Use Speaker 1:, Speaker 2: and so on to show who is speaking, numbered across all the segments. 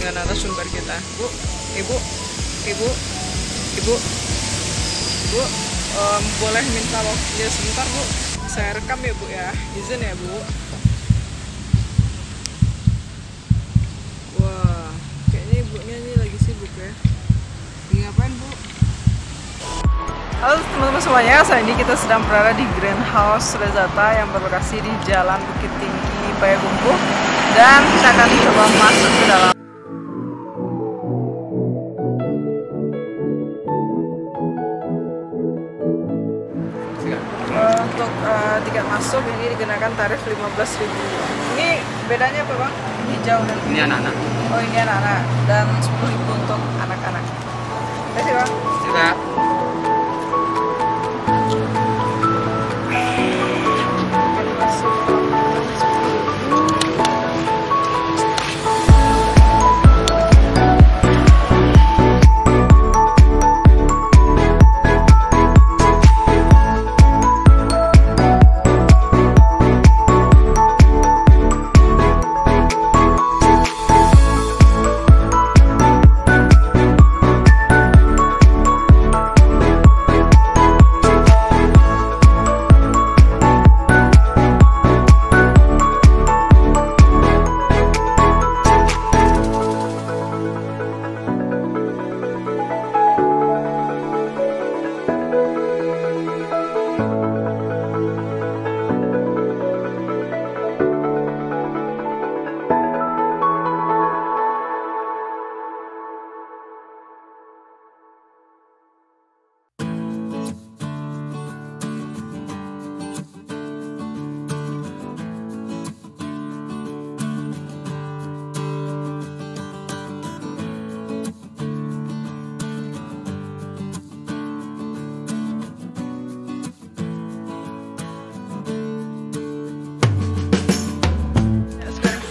Speaker 1: dengan narasumber kita. Bu, ibu, boleh minta waktunya sebentar Bu? Saya rekam ya Bu ya, izin ya Bu. Wah, kayaknya ibunya ini lagi sibuk ya. Lagi ngapain Bu? Halo teman-teman semuanya, saat ini kita sedang berada di Greenhouse Rezata yang berlokasi di Jalan Bukit Tinggi, Payakumbuh, dan kita akan coba masuk ke dalam. Untuk tiket masuk ini dikenakan tarif 15.000. Ini bedanya apa Bang? Hijau dan
Speaker 2: ini anak-anak.
Speaker 1: Oh ini anak-anak, dan 10.000 untuk anak-anak. Terima kasih Bang.
Speaker 2: Juga.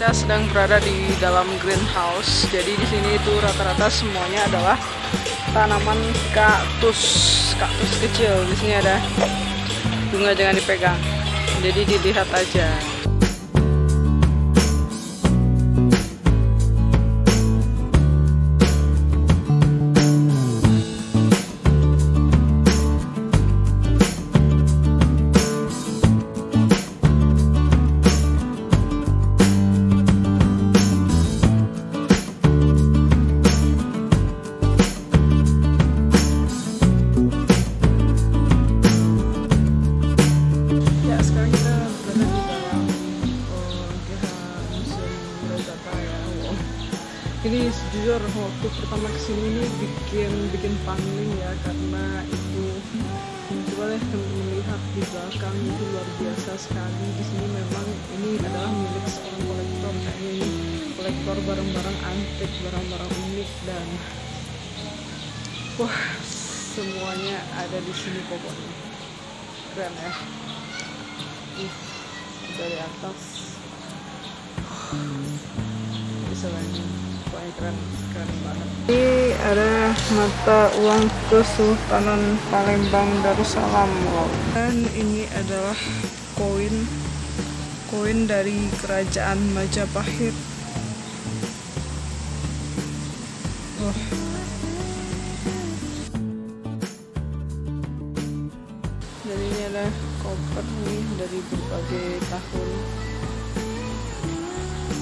Speaker 1: Kita sedang berada di dalam greenhouse. Jadi di sini itu rata-rata semuanya adalah tanaman kaktus kecil. Di sini ada bunga, jangan dipegang. Jadi dilihat aja. Ini sejujur waktu pertama kesini ini bikin pangling ya, karena itu coba deh melihat di belakang itu luar biasa sekali. Di sini memang ini adalah milik seorang kolektor, kayaknya ini kolektor barang-barang antik, barang-barang unik, dan wah semuanya ada di sini pokoknya. Keren ya. Dari atas bisa banyak. Keren banget. Ini ada mata uang Kesultanan Palembang Darussalam. Wow. Dan ini adalah koin dari Kerajaan Majapahit. Oh. Dan ini ada koper nih dari berbagai tahun.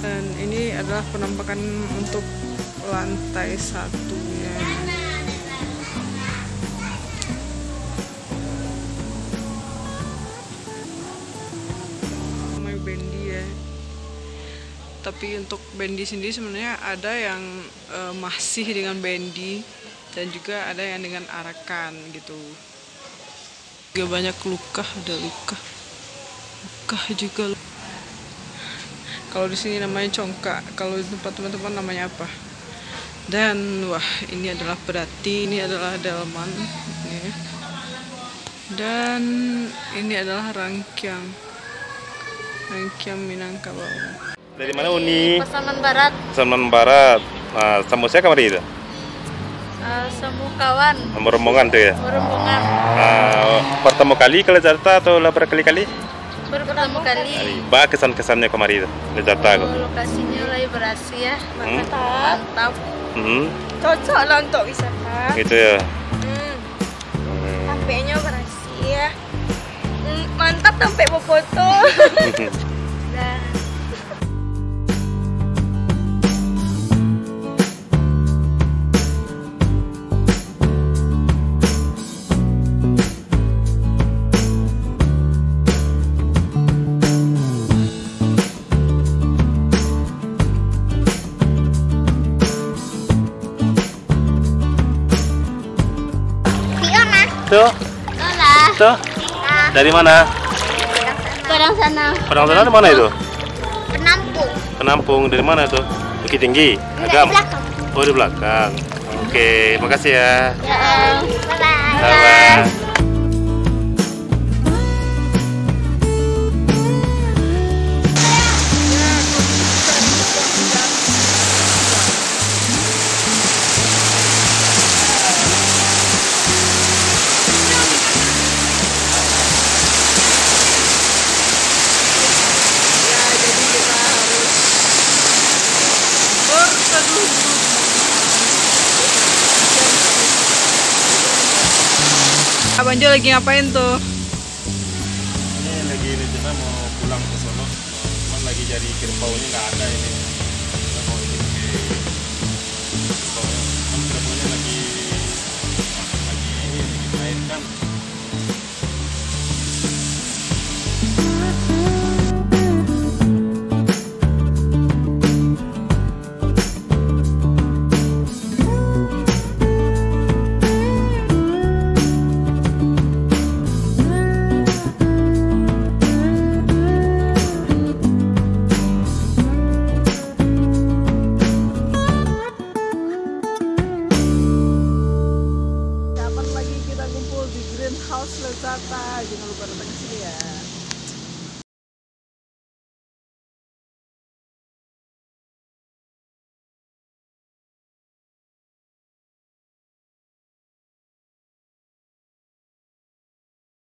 Speaker 1: Dan ini adalah penampakan untuk lantai satunya. Namanya bendi ya. Tapi untuk bendi sendiri sebenarnya ada yang masih dengan bendi dan juga ada yang dengan arakan gitu. Juga banyak luka, ada luka juga. Kalau di sini namanya congkak, kalau di tempat teman-teman namanya apa? Dan wah, ini adalah berarti ini adalah delman, ya. Dan ini adalah rangkyang Minangkabau.
Speaker 3: Dari mana Uni?
Speaker 4: Pasaman Barat.
Speaker 3: Pasaman Barat. Nah, sama saya kamar itu?
Speaker 4: Semu kawan.
Speaker 3: Rombongan tuh ya?
Speaker 4: Rombongan.
Speaker 3: Pertama kali ke Jakarta atau berkali-kali?
Speaker 4: Baru pertama kali.
Speaker 3: Bah kesan-kesannya kemarin itu di Jakarta.
Speaker 4: Lokasinya lagi berasi ya.
Speaker 2: Mantap.
Speaker 4: Mantap.
Speaker 2: Cocok lah untuk wisata.
Speaker 3: Gitu ya.
Speaker 2: Tampeknya berasi ya. Mantap tampek mau foto. Nah.
Speaker 3: Tuh,
Speaker 4: Olah.
Speaker 3: tuh. Dari mana?
Speaker 4: Padang sana.
Speaker 3: Padang sana di mana itu?
Speaker 4: Penampung.
Speaker 3: Penampung dari mana tuh? Bukit Tinggi, Agam. Oh di belakang. Oke, makasih ya.
Speaker 4: Ya. Bye.
Speaker 3: Bye.
Speaker 1: Abang Jo lagi ngapain tuh?
Speaker 3: Ini lagi rencana mau pulang ke Solo, cuman lagi jadi kerbaunya nggak ada ini. Kita mau ini